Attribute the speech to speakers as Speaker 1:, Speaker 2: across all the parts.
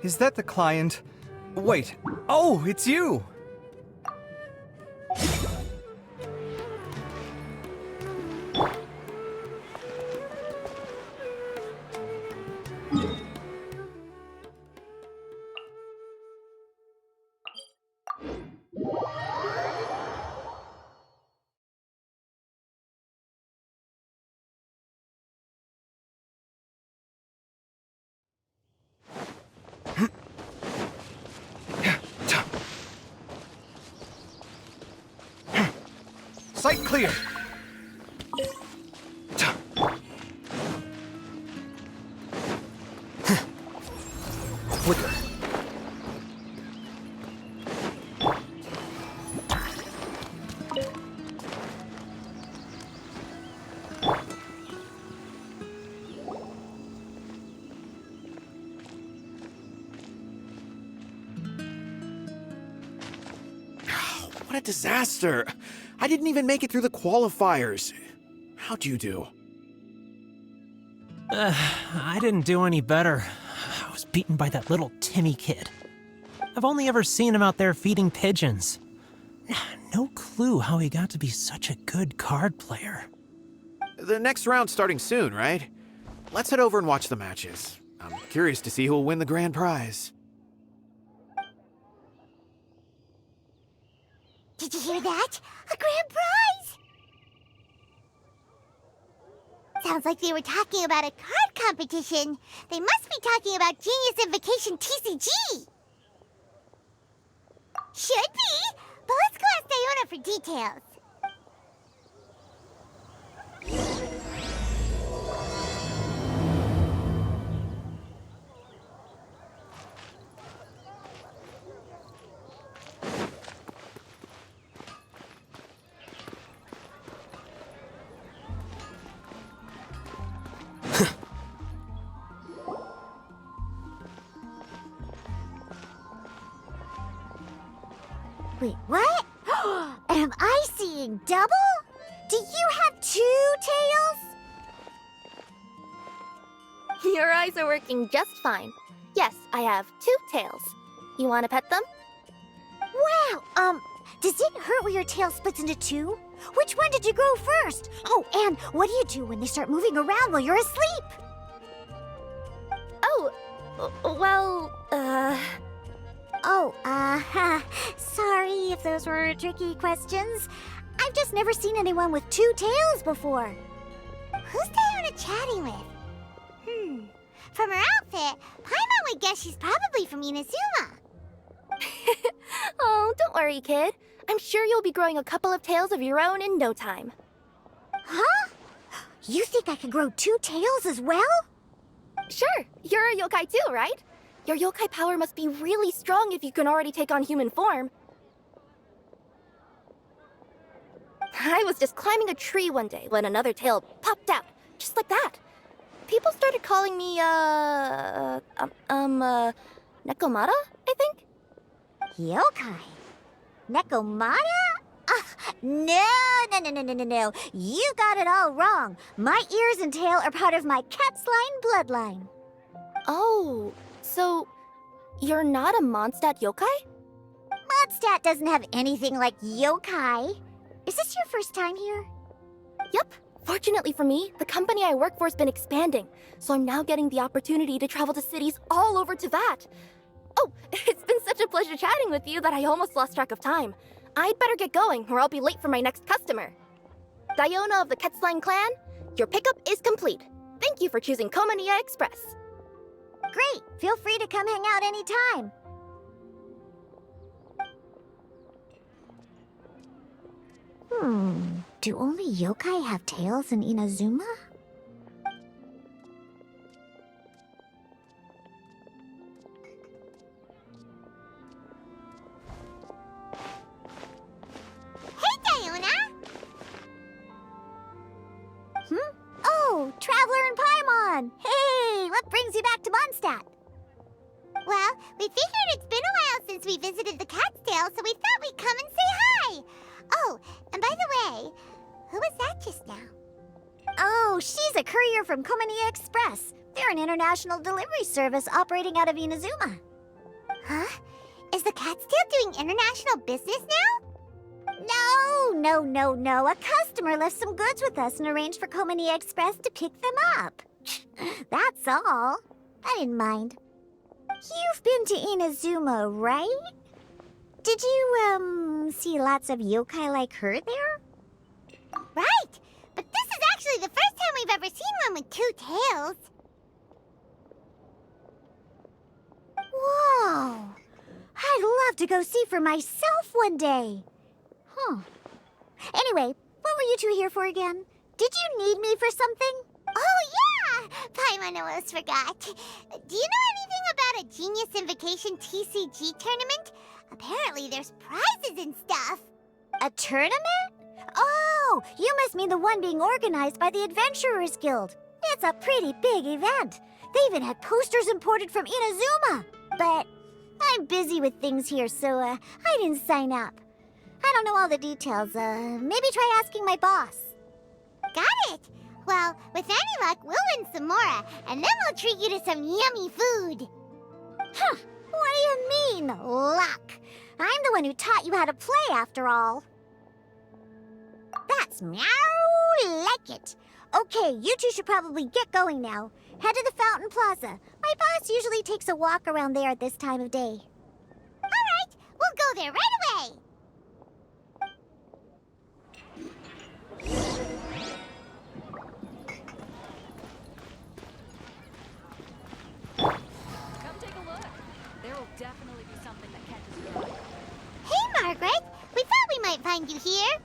Speaker 1: Is that the client? Wait. Oh, it's you! Sight clear! Flicker.
Speaker 2: What a disaster! I didn't even make it through the qualifiers. How'd you do?
Speaker 3: I didn't do any better. I was beaten by that little Timmy kid. I've only ever seen him out there feeding pigeons. No clue how he got to be such a good card player.
Speaker 2: The next round's starting soon, right? Let's head over and watch the matches. I'm curious to see who'll win the grand prize.
Speaker 4: Did you hear that? A grand prize! Sounds like they were talking about a card competition. They must be talking about Genius Invocation TCG. Should be, but let's go ask Diona for details. Wait, what? Am I seeing double? Do you have 2 tails?
Speaker 5: Your eyes are working just fine. Yes, I have 2 tails. You want to pet them?
Speaker 4: Wow, does it hurt when your tail splits into 2? Which one did you grow first? Oh, and what do you do when they start moving around while you're asleep?
Speaker 5: Oh, well,
Speaker 4: sorry if those were tricky questions. I've just never seen anyone with 2 tails before. Who's Diona chatting with? From her outfit, Paimon would guess she's probably from Inazuma.
Speaker 5: Oh, don't worry, kid. I'm sure you'll be growing a couple of tails of your own in no time.
Speaker 4: Huh? You think I could grow 2 tails as well?
Speaker 5: Sure, you're a yokai too, right? Your yokai power must be really strong if you can already take on human form. I was just climbing a tree one day when another tail popped out, just like that. People started calling me, Nekomata, I think?
Speaker 4: Yokai? Nekomata? No. You got it all wrong. My ears and tail are part of my cat's line bloodline.
Speaker 5: Oh, so you're not a Mondstadt yokai?
Speaker 4: Mondstadt doesn't have anything like yokai. Is this your first time here?
Speaker 5: Yep. Fortunately for me, the company I work for has been expanding, so I'm now getting the opportunity to travel to cities all over Teyvat. Oh, it's been such a pleasure chatting with you that I almost lost track of time. I'd better get going, or I'll be late for my next customer. Diona of the Quetzline clan, your pickup is complete. Thank you for choosing Komania Express.
Speaker 4: Great. Feel free to come hang out anytime. Do only yokai have tails in Inazuma? Hey, Diona! Oh, Traveler and Paimon! Hey, what brings you back to Mondstadt? Well, we figured it's been a while since we visited the Cat's Tail, so we thought we'd come and say hi! Oh, and by the way, who was that just now? Oh, she's a courier from Komania Express. They're an international delivery service operating out of Inazuma. Huh? Is the Catstail doing international business now? No. A customer left some goods with us and arranged for Komini Express to pick them up. That's all. I didn't mind. You've been to Inazuma, right? Did you, see lots of yokai like her there? Right! But this is actually the first time we've ever seen one with two tails. Whoa! I'd love to go see for myself one day. Huh. Anyway, what were you two here for again? Did you need me for something? Oh, yeah! Paimon almost forgot. Do you know anything about a Genius Invocation TCG tournament? Apparently there's prizes and stuff. A tournament? Oh, you must mean the one being organized by the Adventurers Guild. It's a pretty big event. They even had posters imported from Inazuma. But I'm busy with things here, so I didn't sign up. I don't know all the details. Maybe try asking my boss. Got it. Well, with any luck, we'll win some more, and then we'll treat you to some yummy food. Huh. What do you mean, luck? I'm the one who taught you how to play, after all. That's meow like it. Okay, you two should probably get going now. Head to the Fountain Plaza. My boss usually takes a walk around there at this time of day. All right, we'll go there right away.
Speaker 6: Come take a look. There will definitely be something that catches your eye.
Speaker 4: Hey, Margaret. We thought we might find you here.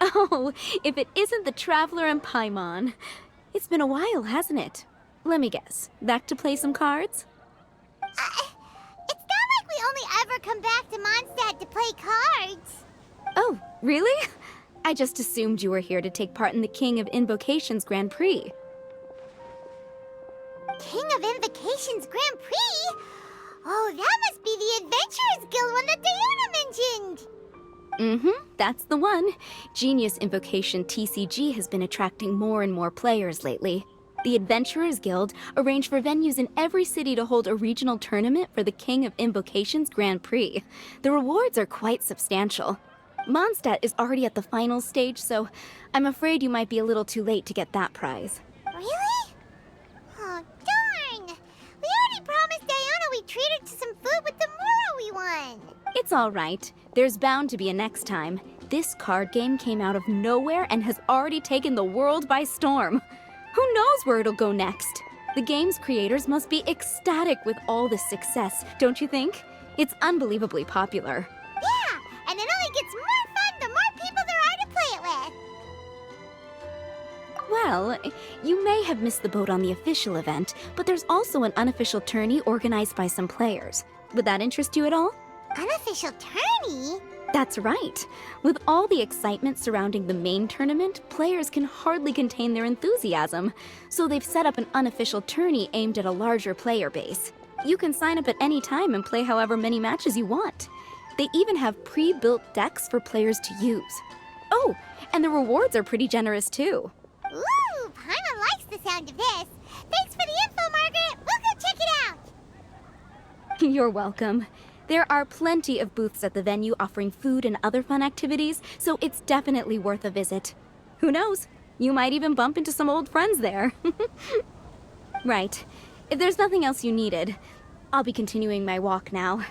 Speaker 6: Oh, if it isn't the Traveler and Paimon. It's been a while, hasn't it? Let me guess. Back to play some cards?
Speaker 4: It's not like we only ever come back to Mondstadt to play cards.
Speaker 6: Oh, really? I just assumed you were here to take part in the King of Invocations Grand Prix.
Speaker 4: King of Invocations Grand Prix? Oh, that must be the Adventurers Guild one that Diana mentioned.
Speaker 6: That's the one. Genius Invocation TCG has been attracting more and more players lately. The Adventurers Guild arranged for venues in every city to hold a regional tournament for the King of Invocations Grand Prix. The rewards are quite substantial. Mondstadt is already at the final stage, so I'm afraid you might be a little too late to get that prize.
Speaker 4: Really? Oh, darn! We already promised Diana we'd treat her to some food with the Moro we won.
Speaker 6: It's all right. There's bound to be a next time. This card game came out of nowhere and has already taken the world by storm. Who knows where it'll go next? The game's creators must be ecstatic with all this success, don't you think? It's unbelievably popular.
Speaker 4: Yeah, and it only gets more fun the more people there are to play it with.
Speaker 6: Well, you may have missed the boat on the official event, but there's also an unofficial tourney organized by some players. Would that interest you at all?
Speaker 4: Unofficial tourney?
Speaker 6: That's right. With all the excitement surrounding the main tournament, players can hardly contain their enthusiasm. So they've set up an unofficial tourney aimed at a larger player base. You can sign up at any time and play however many matches you want. They even have pre-built decks for players to use. Oh, and the rewards are pretty generous too.
Speaker 4: Ooh, Paimon likes the sound of this. Thanks for the info, Margaret. We'll go check it out.
Speaker 6: You're welcome. There are plenty of booths at the venue offering food and other fun activities, so it's definitely worth a visit. Who knows? You might even bump into some old friends there. Right. If there's nothing else you needed, I'll be continuing my walk now.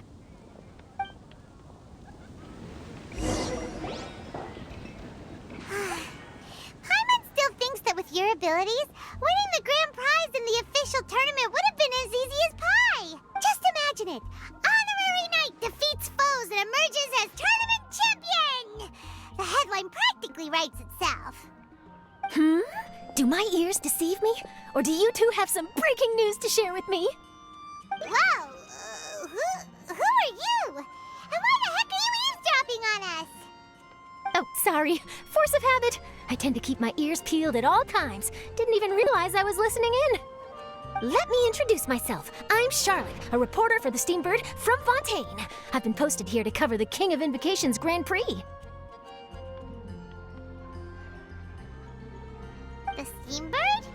Speaker 4: Paimon still thinks that with your abilities, winning the grand prize in the official tournament would have been as easy as pie. Just imagine it. Honorary Knight defeats foes and emerges as tournament champion. The headline practically writes itself.
Speaker 7: Do my ears deceive me? Or do you two have some breaking news to share with me?
Speaker 4: Whoa! Who are you? And why the heck are you eavesdropping on us?
Speaker 7: Oh, sorry. Force of habit. I tend to keep my ears peeled at all times. Didn't even realize I was listening in. Let me introduce myself. I'm Charlotte, a reporter for the Steambird from Fontaine. I've been posted here to cover the King of Invocations Grand Prix.
Speaker 4: The Steambird?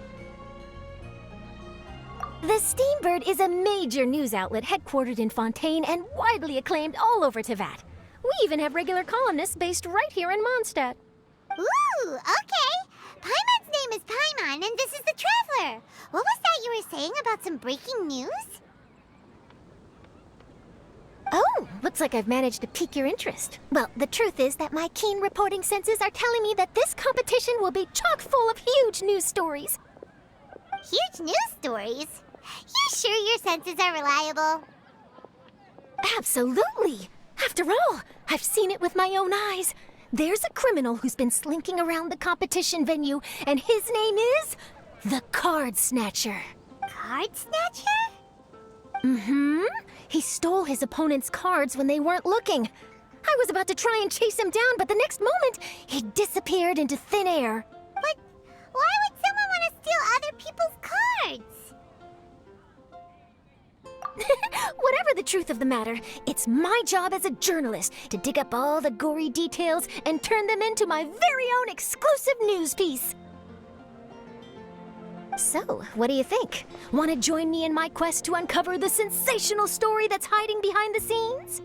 Speaker 7: The Steambird is a major news outlet headquartered in Fontaine and widely acclaimed all over Tevat. We even have regular columnists based right here in Mondstadt.
Speaker 4: Ooh, okay. Paimon's name is Paimon, and this is the Traveler. What was that you were saying about some breaking news?
Speaker 7: Oh, looks like I've managed to pique your interest. Well, the truth is that my keen reporting senses are telling me that this competition will be chock full of huge news stories.
Speaker 4: Huge news stories? You sure your senses are reliable?
Speaker 7: Absolutely! After all, I've seen it with my own eyes. There's a criminal who's been slinking around the competition venue, and his name is the Card Snatcher.
Speaker 4: Card Snatcher?
Speaker 7: Mm-hmm. He stole his opponent's cards when they weren't looking. I was about to try and chase him down, but the next moment, he disappeared into thin air.
Speaker 4: But why would someone want to steal other people's cards?
Speaker 7: Whatever the truth of the matter, it's my job as a journalist to dig up all the gory details and turn them into my very own exclusive news piece. So, what do you think? Want to join me in my quest to uncover the sensational story that's hiding behind the scenes?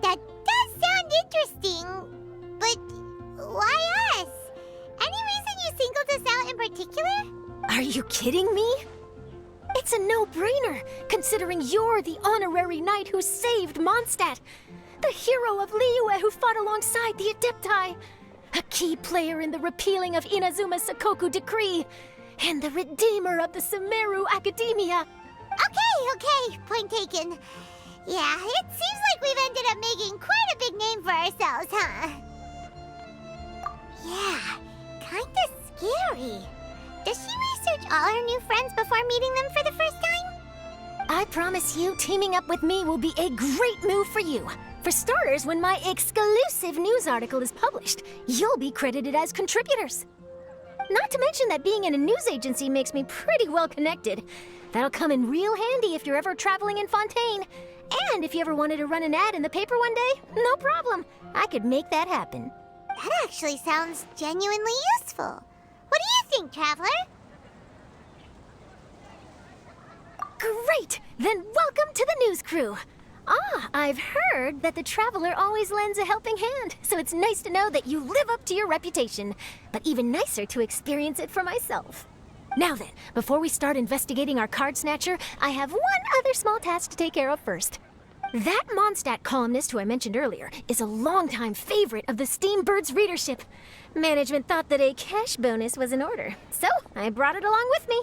Speaker 4: That does sound interesting, but why us? Any reason you singled us out in particular?
Speaker 7: Are you kidding me? It's a no-brainer, considering you're the honorary knight who saved Mondstadt, the hero of Liyue who fought alongside the Adepti, a key player in the repealing of Inazuma's Sakoku decree, and the redeemer of the Sumeru Academia.
Speaker 4: Okay, point taken. Yeah, it seems like we've ended up making quite a big name for ourselves, huh? Yeah, kinda scary. Does she research all her new friends before meeting them for the first time?
Speaker 7: I promise you, teaming up with me will be a great move for you. For starters, when my exclusive news article is published, you'll be credited as contributors. Not to mention that being in a news agency makes me pretty well connected. That'll come in real handy if you're ever traveling in Fontaine. And if you ever wanted to run an ad in the paper one day, no problem. I could make that happen.
Speaker 4: That actually sounds genuinely useful. What do you think, Traveler?
Speaker 7: Great! Then welcome to the news crew. I've heard that the Traveler always lends a helping hand, so it's nice to know that you live up to your reputation, but even nicer to experience it for myself. Now then, before we start investigating our card snatcher, I have one other small task to take care of first. That Mondstadt columnist who I mentioned earlier is a longtime favorite of the Steambird's readership. Management thought that a cash bonus was in order, so I brought it along with me.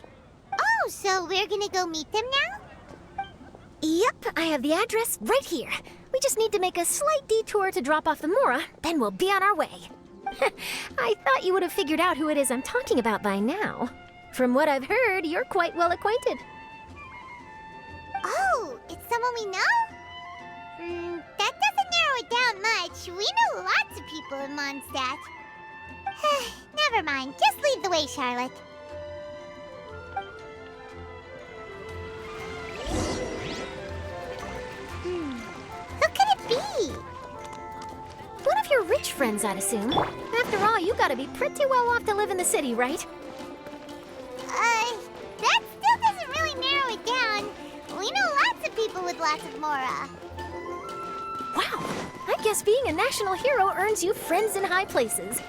Speaker 4: Oh, so we're gonna go meet them now?
Speaker 7: Yep, I have the address right here. We just need to make a slight detour to drop off the Mora, then we'll be on our way. I thought you would have figured out who it is I'm talking about by now. From what I've heard, you're quite well acquainted.
Speaker 4: Oh, it's someone we know? That doesn't narrow it down much. We know lots of people in Mondstadt. Never mind, just lead the way, Charlotte. Who could it be?
Speaker 7: One of your rich friends, I'd assume. After all, you gotta be pretty well off to live in the city, right?
Speaker 4: That still doesn't really narrow it down. We know lots of people with lots of Mora.
Speaker 7: Wow, I guess being a national hero earns you friends in high places.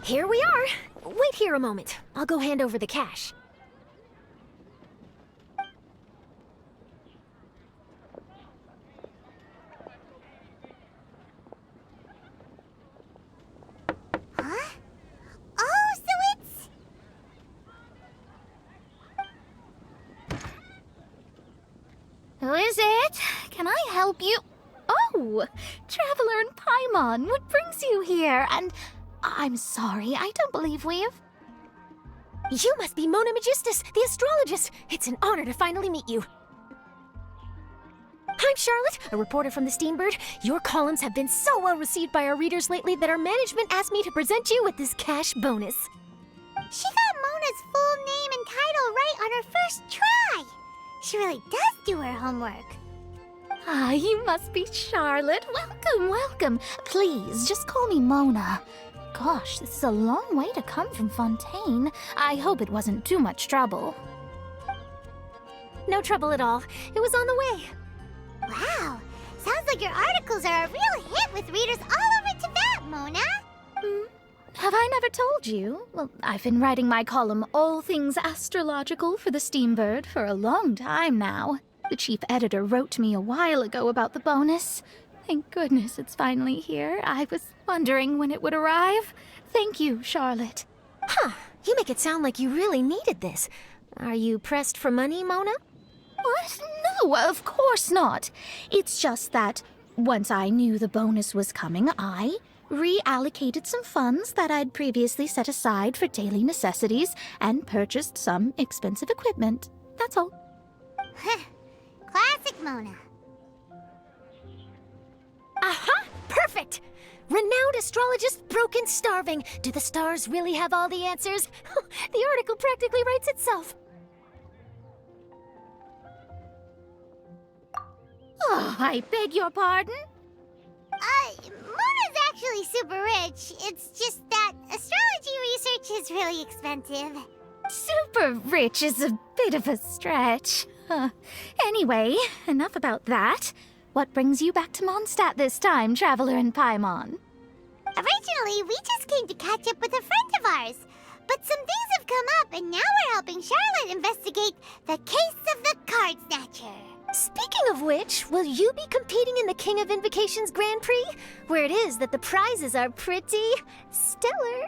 Speaker 7: Here we are. Wait here a moment. I'll go hand over the cash.
Speaker 4: Huh? Oh, so it's...
Speaker 6: Who is it? Can I help you? Oh, Traveler and Paimon, what brings you here? And I'm sorry, I don't believe we've...
Speaker 7: You must be Mona Magistus, the astrologist. It's an honor to finally meet you. I'm Charlotte, a reporter from the Steambird. Your columns have been so well received by our readers lately that our management asked me to present you with this cash bonus.
Speaker 4: She got Mona's full name and title right on her first try. She really does do her homework.
Speaker 8: Ah, you must be Charlotte. Welcome, welcome. Please, just call me Mona. Gosh, this is a long way to come from Fontaine. I hope it wasn't too much trouble.
Speaker 7: No trouble at all. It was on the way.
Speaker 4: Wow, sounds like your articles are a real hit with readers all over Tibet, Mona.
Speaker 8: Have I never told you? Well, I've been writing my column, All Things Astrological, for the Steambird for a long time now. The chief editor wrote to me a while ago about the bonus. Thank goodness it's finally here. I was wondering when it would arrive. Thank you, Charlotte.
Speaker 7: Huh. You make it sound like you really needed this. Are you pressed for money, Mona?
Speaker 8: What? No, of course not. It's just that once I knew the bonus was coming, I reallocated some funds that I'd previously set aside for daily necessities and purchased some expensive equipment. That's all.
Speaker 4: Classic Mona.
Speaker 7: Aha! Perfect! Renowned astrologist Broken Starving. Do the stars really have all the answers? The article practically writes itself.
Speaker 8: Oh, I beg your pardon?
Speaker 4: Mona's actually super rich. It's just that astrology research is really expensive.
Speaker 8: Super rich is a bit of a stretch. Anyway, enough about that. What brings you back to Mondstadt this time, Traveler in Paimon?
Speaker 4: Originally, we just came to catch up with a friend of ours. But some things have come up, and now we're helping Charlotte investigate the case of the Card Snatcher.
Speaker 7: Speaking of which, will you be competing in the King of Invocations Grand Prix? Where it is that the prizes are pretty stellar.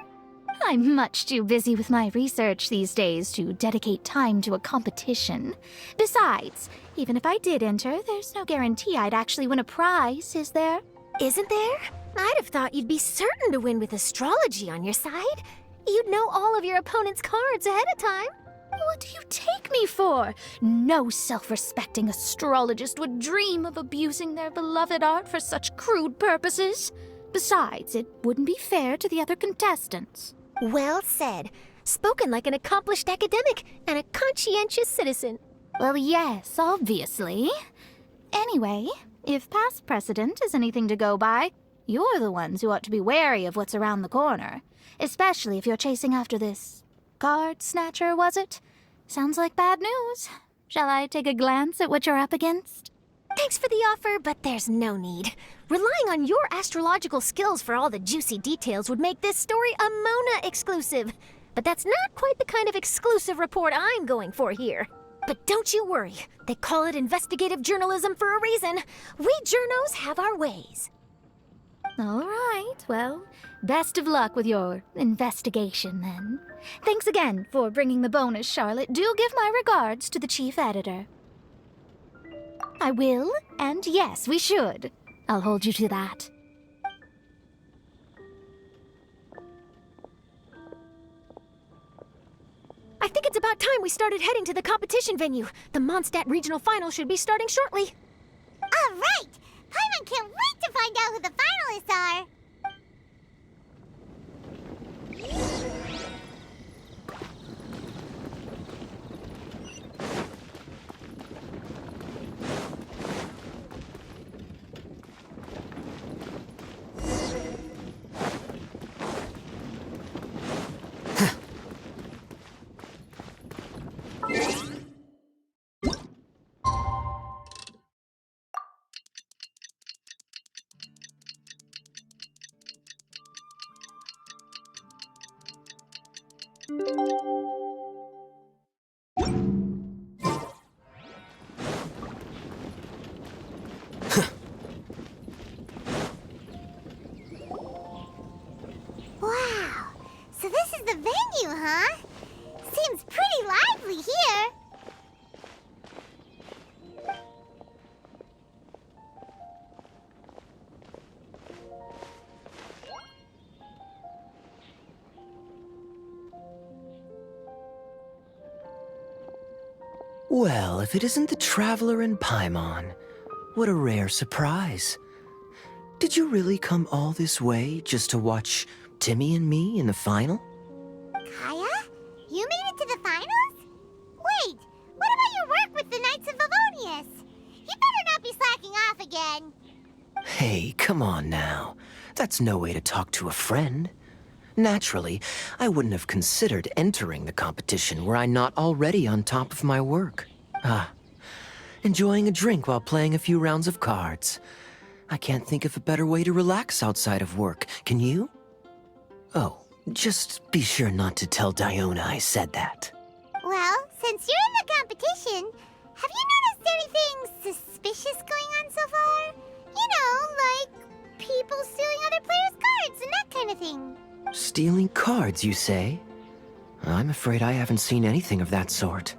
Speaker 8: I'm much too busy with my research these days to dedicate time to a competition. Besides, even if I did enter, there's no guarantee I'd actually win a prize, is there?
Speaker 7: Isn't there? I'd have thought you'd be certain to win with astrology on your side. You'd know all of your opponent's cards ahead of time.
Speaker 8: What do you take me for? No self-respecting astrologist would dream of abusing their beloved art for such crude purposes. Besides, it wouldn't be fair to the other contestants.
Speaker 7: Well said. Spoken like an accomplished academic and a conscientious citizen.
Speaker 8: Well, yes, obviously. Anyway, if past precedent is anything to go by, you're the ones who ought to be wary of what's around the corner. Especially if you're chasing after this Card Snatcher, was it? Sounds like bad news. Shall I take a glance at what you're up against?
Speaker 7: Thanks for the offer, but there's no need. Relying on your astrological skills for all the juicy details would make this story a Mona exclusive. But that's not quite the kind of exclusive report I'm going for here. But don't you worry. They call it investigative journalism for a reason. We journos have our ways.
Speaker 8: All right, well, best of luck with your investigation, then. Thanks again for bringing the bonus, Charlotte. Do give my regards to the chief editor. I will, and yes, we should. I'll hold you to that.
Speaker 7: I think it's about time we started heading to the competition venue. The Mondstadt Regional Final should be starting shortly.
Speaker 4: All right! Paimon can't wait to find out who the finalists are! Wow, so this is the venue, huh? Seems pretty lively here.
Speaker 9: Well, if it isn't the Traveler in Paimon, what a rare surprise. Did you really come all this way just to watch Timmy and me in the final?
Speaker 4: Kaya? You made it to the finals? Wait, what about your work with the Knights of Favonius? You better not be slacking off again.
Speaker 9: Hey, come on now. That's no way to talk to a friend. Naturally, I wouldn't have considered entering the competition were I not already on top of my work. Enjoying a drink while playing a few rounds of cards. I can't think of a better way to relax outside of work, can you? Oh, just be sure not to tell Diona I said that.
Speaker 4: Well, since you're in the competition, have you noticed anything suspicious going on so far? You know, like people stealing other players' cards and that kind of thing.
Speaker 9: Stealing cards, you say? I'm afraid I haven't seen anything of that sort.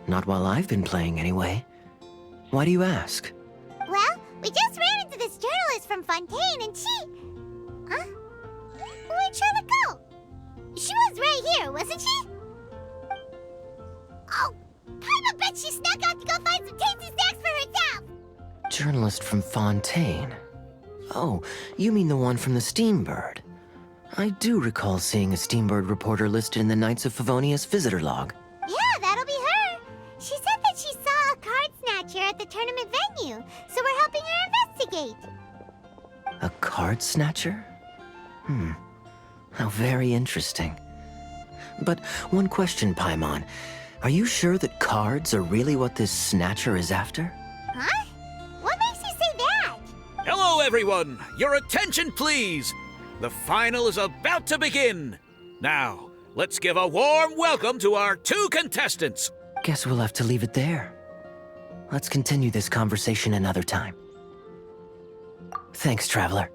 Speaker 9: Not while I've been playing, anyway. Why do you ask?
Speaker 4: Well, we just ran into this journalist from Fontaine and she... Huh? Where'd Charlotte go? She was right here, wasn't she? Oh, I bet she snuck out to go find some tasty snacks for herself!
Speaker 9: Journalist from Fontaine. Oh, you mean the one from the Steambird. I do recall seeing a Steambird reporter listed in the Knights of Favonius visitor log.
Speaker 4: Yeah, that'll be her. She said that she saw a card snatcher at the tournament venue, so we're helping her investigate.
Speaker 9: A card snatcher? How very interesting. But one question, Paimon. Are you sure that cards are really what this snatcher is after?
Speaker 4: Huh? What makes you say that?
Speaker 10: Hello, everyone! Your attention, please! The final is about to begin! Now, let's give a warm welcome to our 2 contestants!
Speaker 9: Guess we'll have to leave it there. Let's continue this conversation another time. Thanks, Traveler.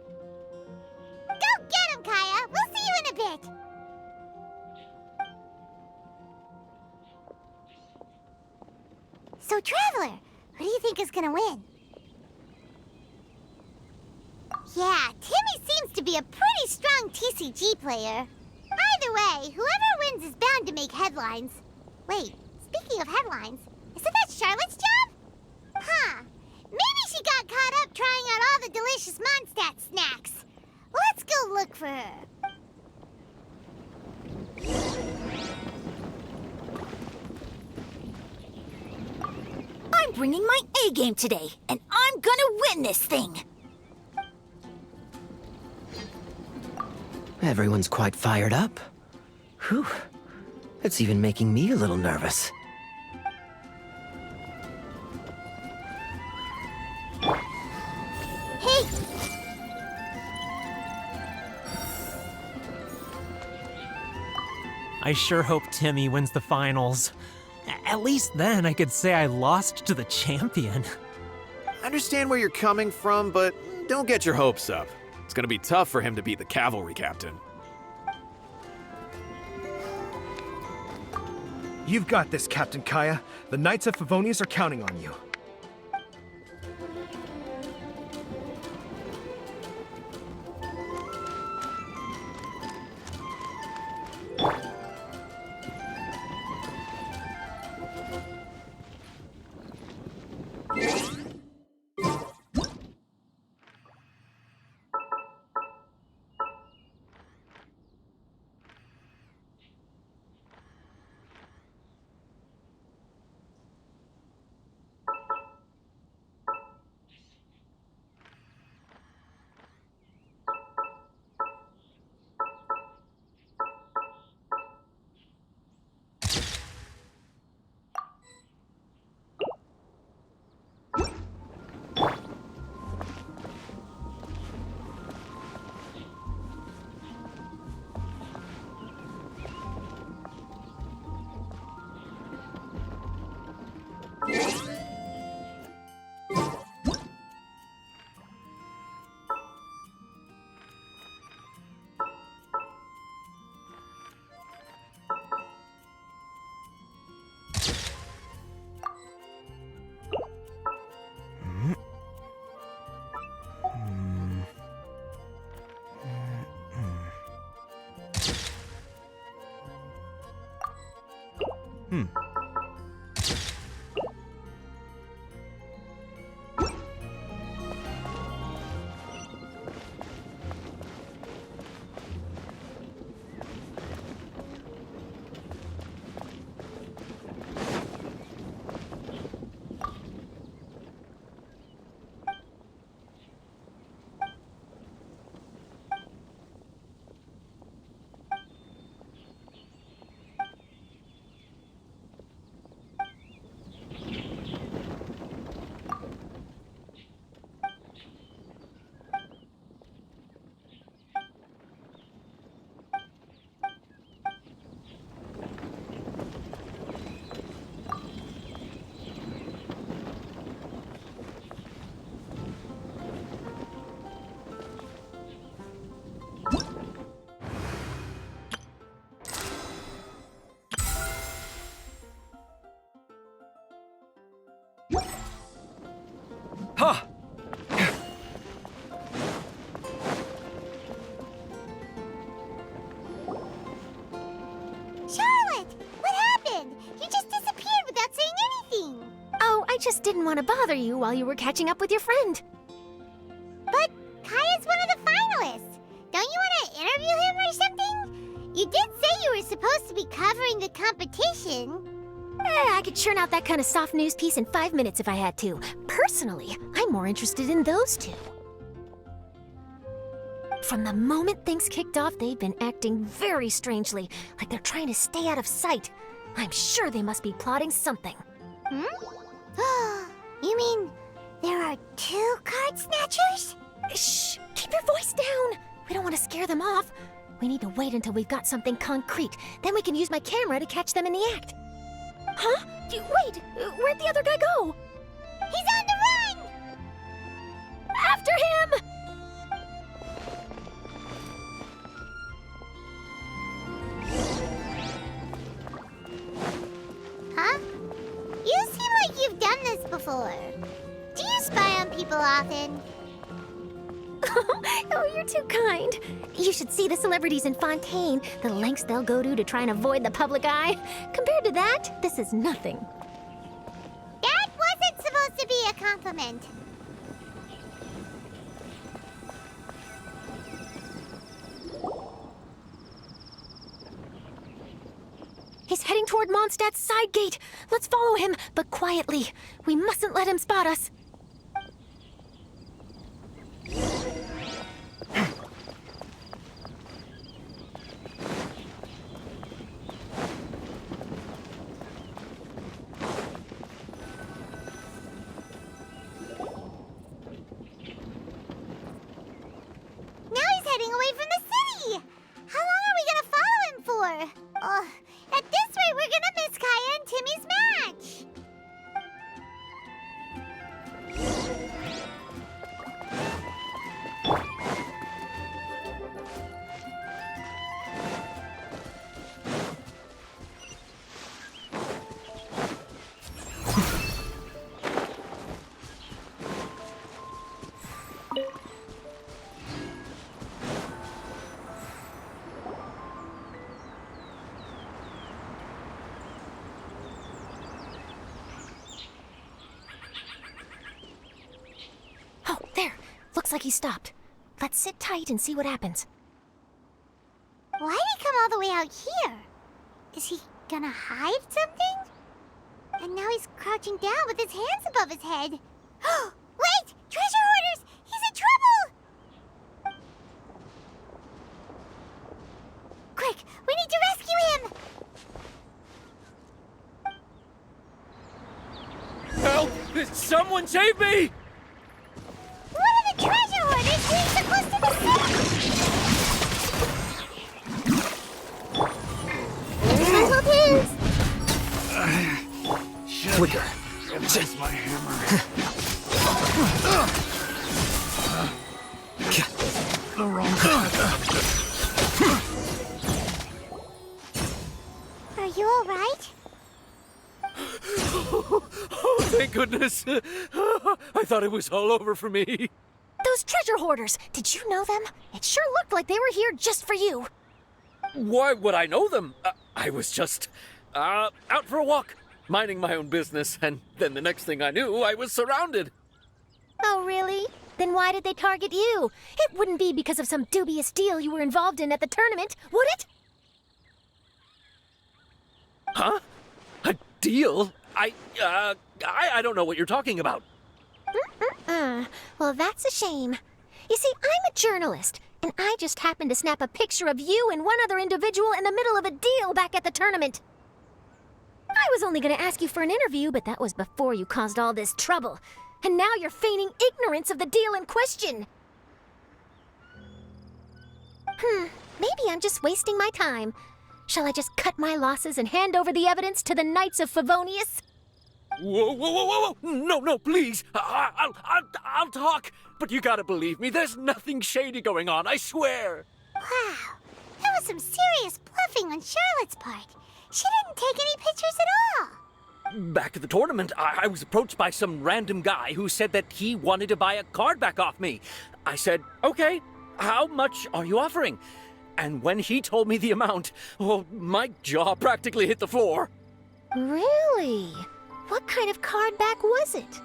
Speaker 4: Go get him, Kaya! We'll see you in a bit! So, Traveler, who do you think is gonna win? Yeah, Timmy seems to be a pretty strong TCG player. Either way, whoever wins is bound to make headlines. Wait, speaking of headlines, isn't that Charlotte's job? Huh. Maybe she got caught up trying out all the delicious Mondstadt snacks. Let's go look for her.
Speaker 11: I'm bringing my A game today, and I'm gonna win this thing!
Speaker 9: Everyone's quite fired up. Whew. It's even making me a little nervous.
Speaker 4: Hey!
Speaker 3: I sure hope Timmy wins the finals. At least then I could say I lost to the champion.
Speaker 2: I understand where you're coming from, but don't get your hopes up. It's gonna be tough for him to beat the cavalry captain.
Speaker 1: You've got this, Captain Kaya. The Knights of Favonius are counting on you.
Speaker 7: want to bother you while you were catching up with your friend.
Speaker 4: But Kaya's one of the finalists. Don't you want to interview him or something? You did say you were supposed to be covering the competition.
Speaker 7: I could churn out that kind of soft news piece in 5 minutes if I had to. Personally, I'm more interested in those two. From the moment things kicked off, they've been acting very strangely, like they're trying to stay out of sight. I'm sure they must be plotting something.
Speaker 4: You mean there are 2 card snatchers?
Speaker 7: Shh! Keep your voice down! We don't want to scare them off. We need to wait until we've got something concrete. Then we can use my camera to catch them in the act. Huh? Wait! Where'd the other guy go?
Speaker 4: He's on the run!
Speaker 7: After him!
Speaker 4: Huh? You seem like you've done this before. Do you spy on people often?
Speaker 7: Oh, you're too kind. You should see the celebrities in Fontaine, the lengths they'll go to try and avoid the public eye. Compared to that, this is nothing.
Speaker 4: That wasn't supposed to be a compliment.
Speaker 7: He's heading toward Mondstadt's side gate. Let's follow him, but quietly. We mustn't let him spot us.
Speaker 4: Now he's heading away from the city! How long are we gonna follow him for? At this rate, we're gonna miss Kaya and Timmy's match!
Speaker 7: Oh, there. Looks like he stopped. Let's sit tight and see what happens.
Speaker 4: Why'd he come all the way out here? Is he gonna hide something? And now he's crouching down with his hands above his head. Wait! Treasure hoarders! He's in trouble! Quick! We need to rescue him!
Speaker 1: Help! Someone save me!
Speaker 4: What are the treasure hoarders doing so close to the city?
Speaker 7: Here's my pins!
Speaker 9: Quicker.
Speaker 1: That's my hammer. The wrong
Speaker 4: Are you alright?
Speaker 1: Oh, thank goodness. I thought it was all over for me.
Speaker 7: Those treasure hoarders, did you know them? It sure looked like they were here just for you.
Speaker 1: Why would I know them? I was just out for a walk, minding my own business, and then the next thing I knew, I was surrounded.
Speaker 7: Oh, really? Then why did they target you? It wouldn't be because of some dubious deal you were involved in at the tournament, would it?
Speaker 1: Huh? A deal? I don't know what you're talking about.
Speaker 7: Well, that's a shame. You see, I'm a journalist, and I just happened to snap a picture of you and one other individual in the middle of a deal back at the tournament. I was only going to ask you for an interview, but that was before you caused all this trouble. And now you're feigning ignorance of the deal in question. Maybe I'm just wasting my time. Shall I just cut my losses and hand over the evidence to the Knights of Favonius?
Speaker 1: Whoa. No, please. I'll talk. But you gotta believe me, there's nothing shady going on, I swear.
Speaker 4: Wow. That was some serious bluffing on Charlotte's part. She didn't take any pictures at all.
Speaker 1: Back at the tournament, I was approached by some random guy who said that he wanted to buy a card back off me. I said, okay, how much are you offering? And when he told me the amount, oh, my jaw practically hit the floor.
Speaker 7: Really? What kind of card back was it?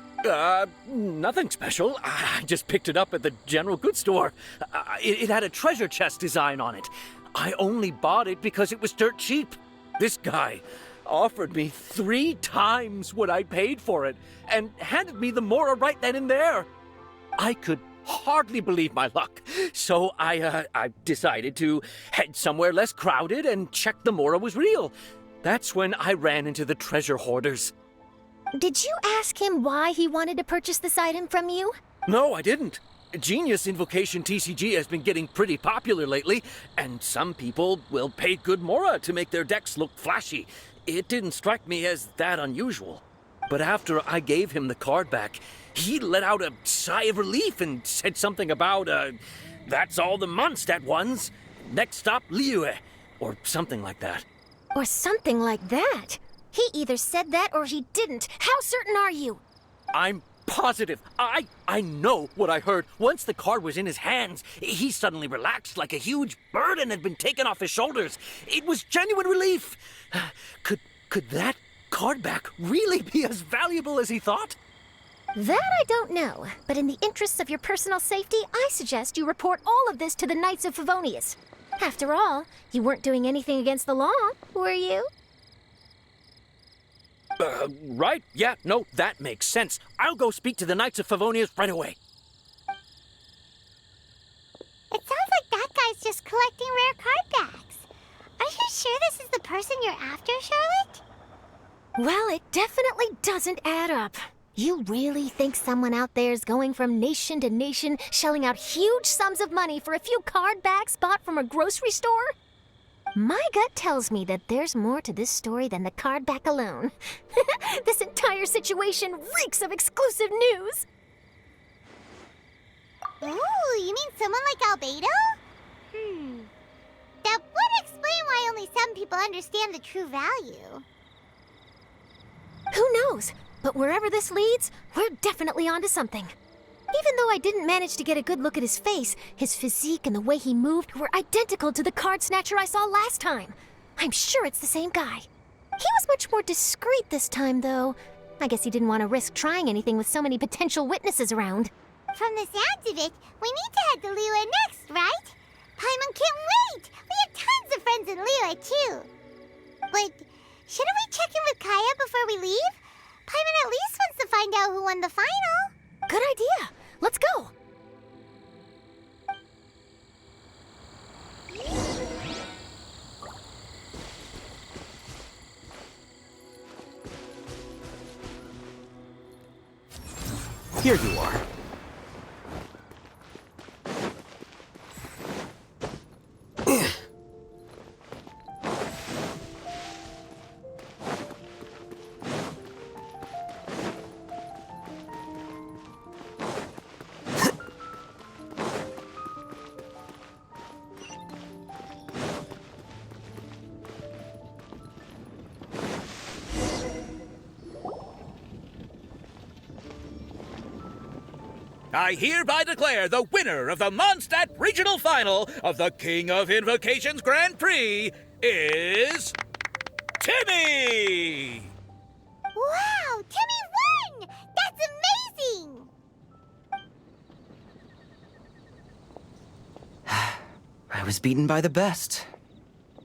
Speaker 1: Nothing special. I just picked it up at the general goods store. It had a treasure chest design on it. I only bought it because it was dirt cheap. This guy offered me 3 times what I paid for it and handed me the Mora right then and there. I could hardly believe my luck, so I decided to head somewhere less crowded and check the Mora was real. That's when I ran into the treasure hoarders.
Speaker 7: Did you ask him why he wanted to purchase this item from you?
Speaker 1: No, I didn't. Genius Invocation TCG has been getting pretty popular lately, and some people will pay good Mora to make their decks look flashy. It didn't strike me as that unusual. But after I gave him the card back, he let out a sigh of relief and said something about, that's all the Mondstadt ones. Next stop, Liyue, or something like that.
Speaker 7: Or something like that? He either said that or he didn't. How certain are you?
Speaker 1: I'm positive. I know what I heard. Once the card was in his hands, he suddenly relaxed like a huge burden had been taken off his shoulders. It was genuine relief. Could that card back really be as valuable as he thought?
Speaker 7: That I don't know, but in the interests of your personal safety, I suggest you report all of this to the Knights of Favonius. After all, you weren't doing anything against the law, were you?
Speaker 1: Right. Yeah, no, that makes sense. I'll go speak to the Knights of Favonius right away.
Speaker 4: It sounds like that guy's just collecting rare card backs. Are you sure this is the person you're after, Charlotte?
Speaker 7: Well, it definitely doesn't add up. You really think someone out there's going from nation to nation, shelling out huge sums of money for a few card backs bought from a grocery store? My gut tells me that there's more to this story than the card back alone. This entire situation reeks of exclusive news!
Speaker 4: Ooh, you mean someone like Albedo? That would explain why only some people understand the true value.
Speaker 7: Who knows? But wherever this leads, we're definitely onto something. Even though I didn't manage to get a good look at his face, his physique and the way he moved were identical to the card snatcher I saw last time. I'm sure it's the same guy. He was much more discreet this time, though. I guess he didn't want to risk trying anything with so many potential witnesses around.
Speaker 4: From the sounds of it, we need to head to Liyue next, right? Paimon can't wait! We have tons of friends in Liyue, too. But shouldn't we check in with Kaya before we leave? Paimon at least wants to find out who won the final.
Speaker 7: Good idea. Let's go.
Speaker 2: Here you are.
Speaker 10: I hereby declare the winner of the Mondstadt Regional Final of the King of Invocations Grand Prix is Timmy!
Speaker 4: Wow, Timmy won! That's amazing!
Speaker 9: I was beaten by the best.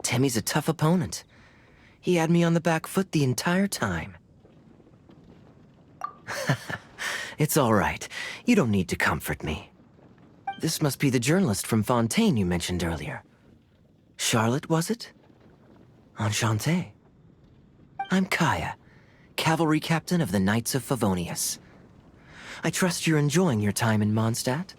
Speaker 9: Timmy's a tough opponent. He had me on the back foot the entire time. It's all right. You don't need to comfort me. This must be the journalist from Fontaine you mentioned earlier. Charlotte, was it? Enchanté. I'm Kaya, cavalry captain of the Knights of Favonius. I trust you're enjoying your time in Mondstadt?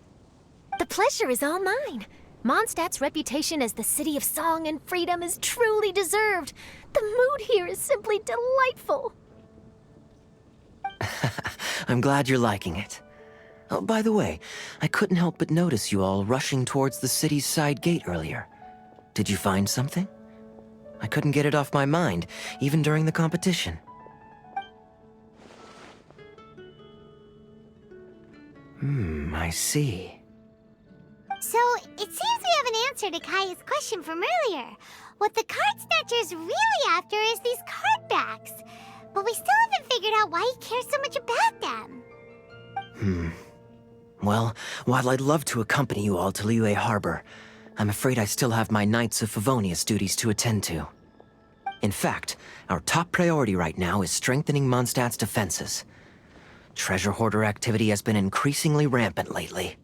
Speaker 7: The pleasure is all mine. Mondstadt's reputation as the city of song and freedom is truly deserved. The mood here is simply delightful.
Speaker 9: I'm glad you're liking it. Oh, by the way, I couldn't help but notice you all rushing towards the city's side gate earlier. Did you find something? I couldn't get it off my mind, even during the competition. I see.
Speaker 4: So, it seems we have an answer to Kaya's question from earlier. What the card snatcher's really after is these card backs. But we still haven't figured out why he cares so much about them.
Speaker 9: Well, while I'd love to accompany you all to Liyue Harbor, I'm afraid I still have my Knights of Favonius duties to attend to. In fact, our top priority right now is strengthening Mondstadt's defenses. Treasure hoarder activity has been increasingly rampant lately.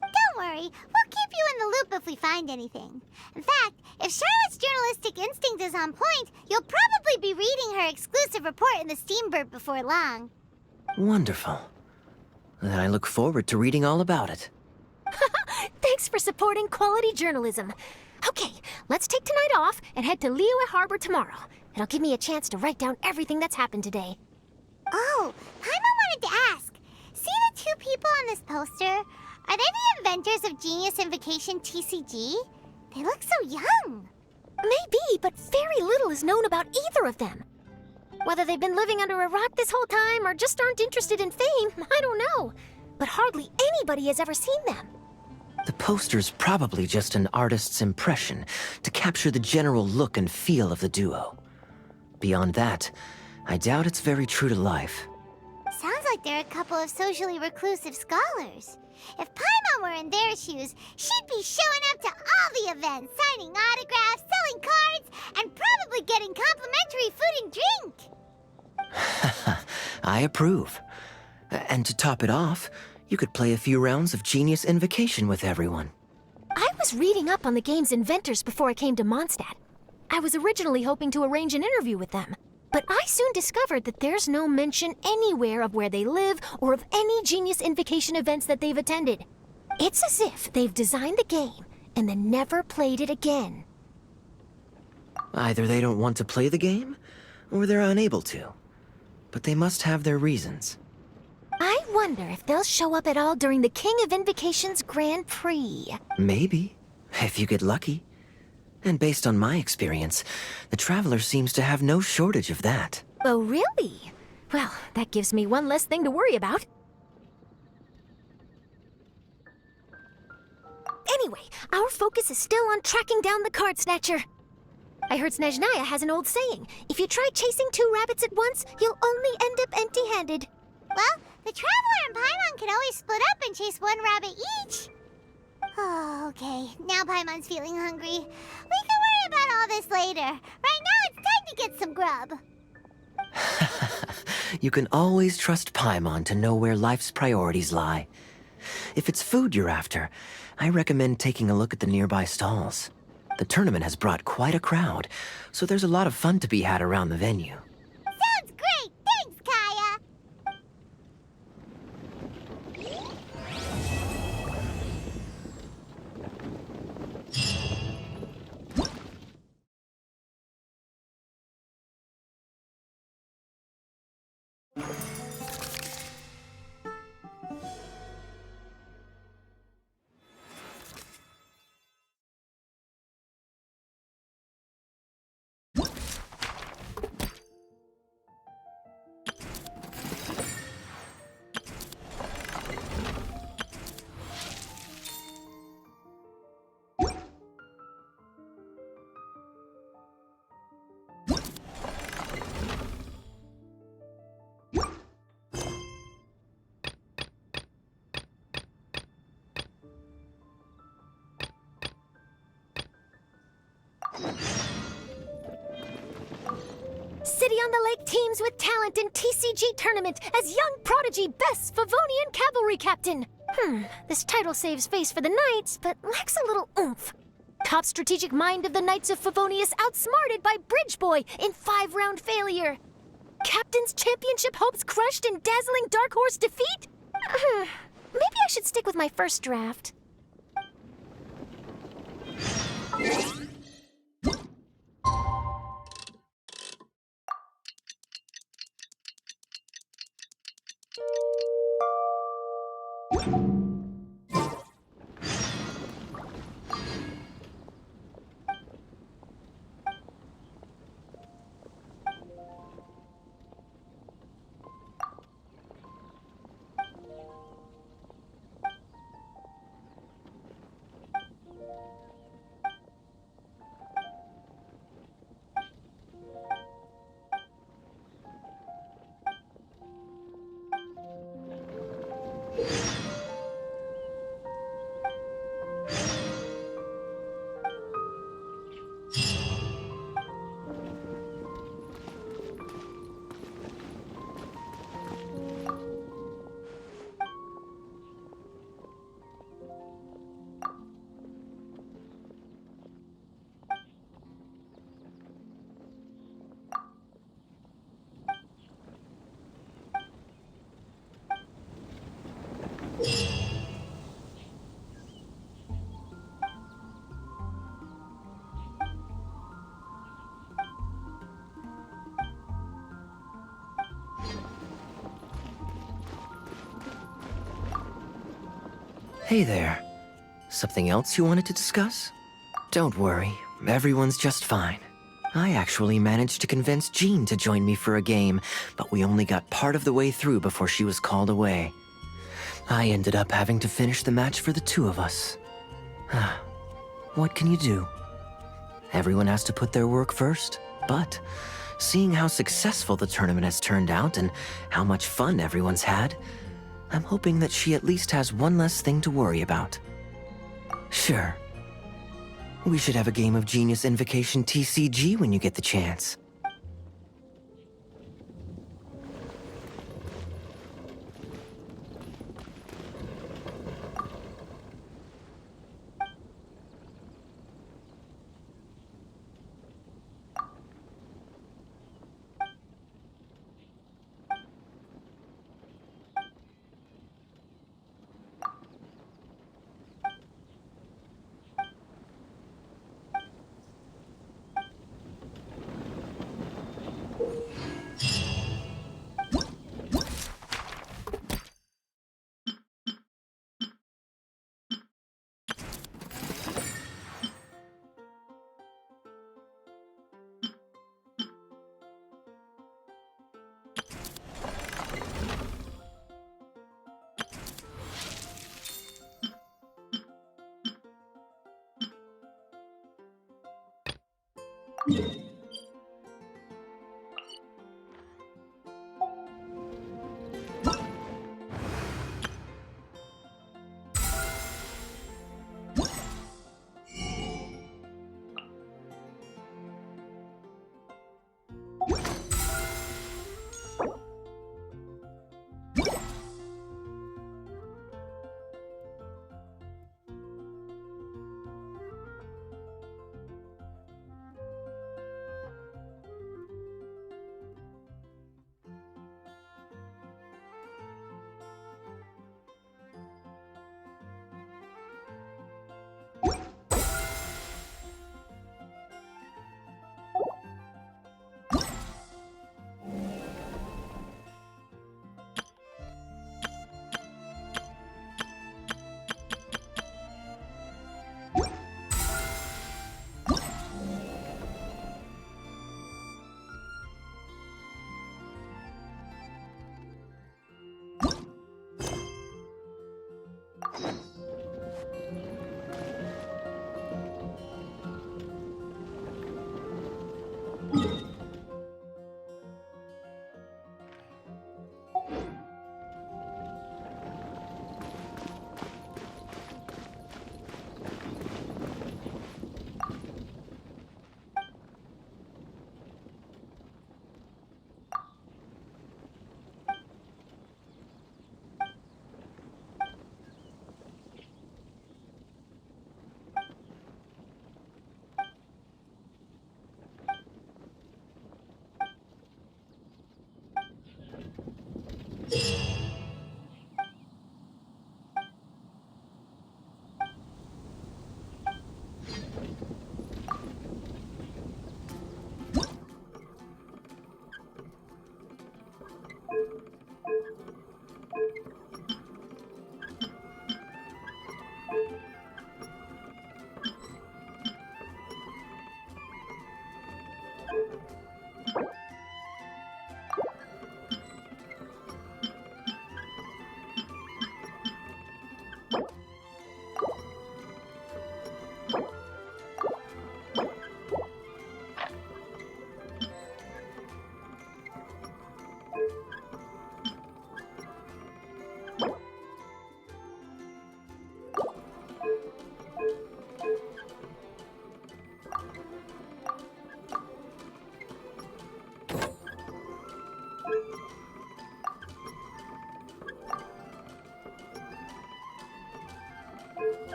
Speaker 4: Don't worry, we'll keep you in the loop if we find anything. In fact, if Charlotte's journalistic instinct is on point, you'll probably be reading her exclusive report in the Steambird before long.
Speaker 9: Wonderful. Then I look forward to reading all about it.
Speaker 7: Thanks for supporting quality journalism. Okay, let's take tonight off and head to Liyue Harbor tomorrow. It'll give me a chance to write down everything that's happened today.
Speaker 4: Oh, Paimon wanted to ask. See the two people on this poster? Are they the inventors of Genius Invocation TCG? They look so young.
Speaker 7: Maybe, but very little is known about either of them. Whether they've been living under a rock this whole time or just aren't interested in fame, I don't know. But hardly anybody has ever seen them.
Speaker 9: The poster's probably just an artist's impression to capture the general look and feel of the duo. Beyond that, I doubt it's very true to life.
Speaker 4: Sounds like they're a couple of socially reclusive scholars. If Paimon were in their shoes, she'd be showing up to all the events, signing autographs, selling cards, and probably getting complimentary food and drink.
Speaker 9: I approve. And to top it off, you could play a few rounds of Genius Invocation with everyone.
Speaker 7: I was reading up on the game's inventors before I came to Mondstadt. I was originally hoping to arrange an interview with them, but I soon discovered that there's no mention anywhere of where they live or of any Genius Invocation events that they've attended. It's as if they've designed the game and then never played it again.
Speaker 9: Either they don't want to play the game, or they're unable to. But they must have their reasons.
Speaker 7: I wonder if they'll show up at all during the King of Invocation's Grand Prix.
Speaker 9: Maybe, if you get lucky. And based on my experience, the Traveler seems to have no shortage of that.
Speaker 7: Oh, really? Well, that gives me one less thing to worry about. Anyway, our focus is still on tracking down the card snatcher. I heard Snezhnaya has an old saying, if you try chasing two rabbits at once, you'll only end up empty-handed.
Speaker 4: Well, the Traveler and Paimon can always split up and chase one rabbit each. Oh, okay. Now Paimon's feeling hungry. We can worry about all this later. Right now, it's time to get some grub.
Speaker 9: You can always trust Paimon to know where life's priorities lie. If it's food you're after, I recommend taking a look at the nearby stalls. The tournament has brought quite a crowd, so there's a lot of fun to be had around the venue.
Speaker 4: Sounds great! Thanks, Kaya!
Speaker 7: City on the Lake teams with talent in TCG tournament as young prodigy best Favonian cavalry captain. This title saves face for the Knights, but lacks a little oomph. Top strategic mind of the Knights of Favonius outsmarted by Bridge Boy in 5-round failure. Captain's championship hopes crushed in dazzling Dark Horse defeat? Maybe I should stick with my first draft.
Speaker 9: Hey there. Something else you wanted to discuss? Don't worry, everyone's just fine. I actually managed to convince Jean to join me for a game, but we only got part of the way through before she was called away. I ended up having to finish the match for the two of us. What can you do? Everyone has to put their work first, but seeing how successful the tournament has turned out and how much fun everyone's had, I'm hoping that she at least has one less thing to worry about. Sure. We should have a game of Genius Invocation TCG when you get the chance.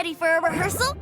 Speaker 11: ready for a rehearsal?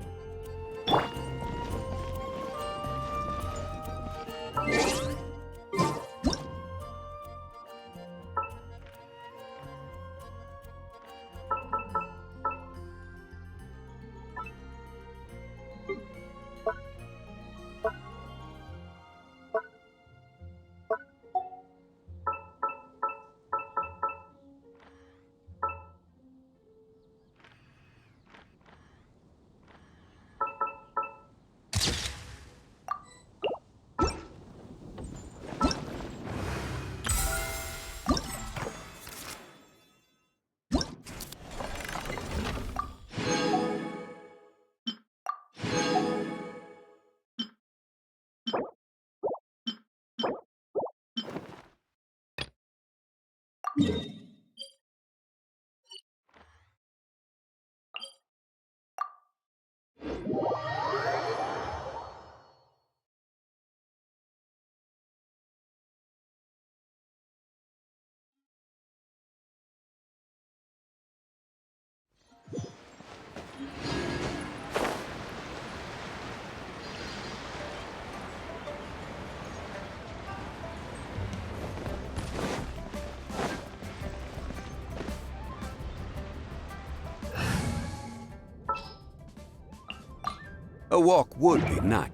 Speaker 12: A walk would be nice.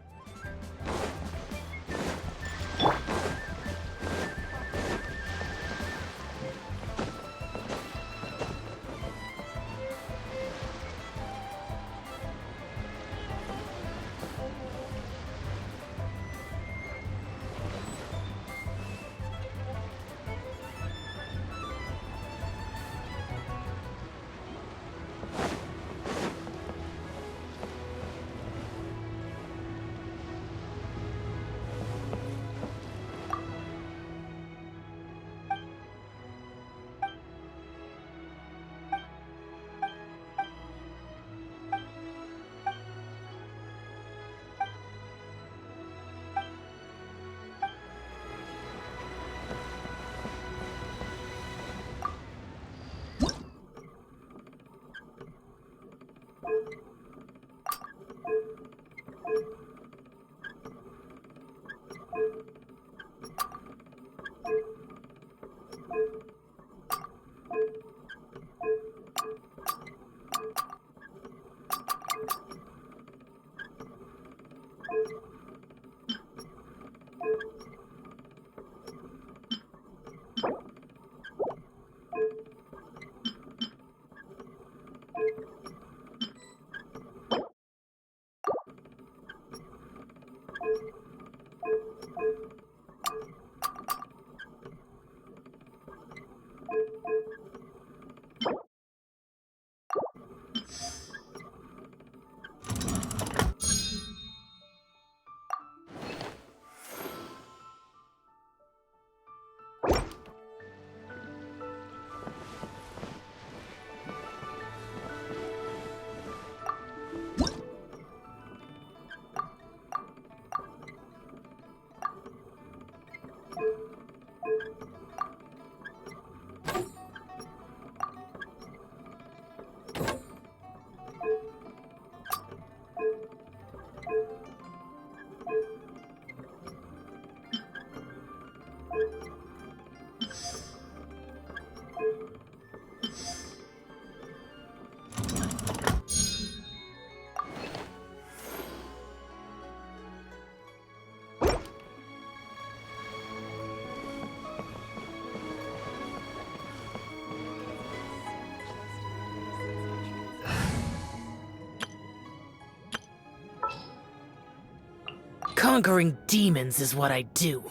Speaker 13: Conquering demons is what I do.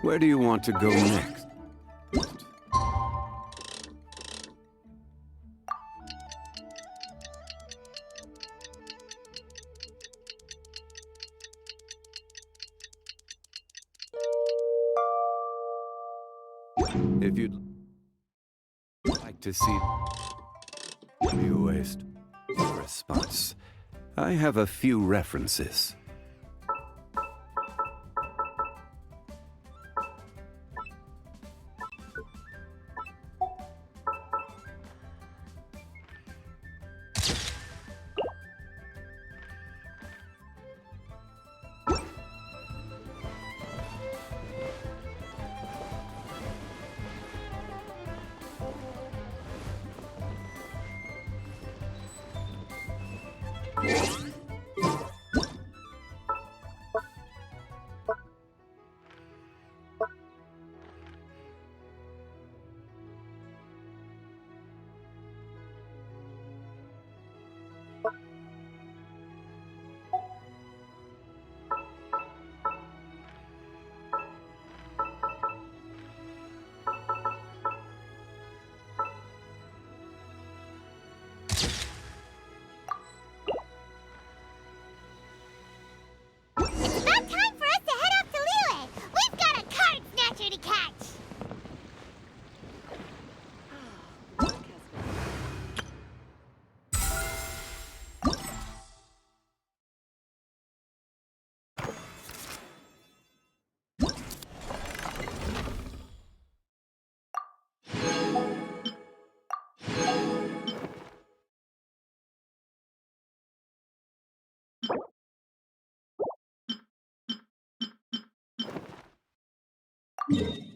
Speaker 12: Where do you want to go next? If you'd like to see you waste response, I have a few references.
Speaker 4: It's about time for us to head off to Liyue. We've got a card snatcher to catch.
Speaker 12: Yeah.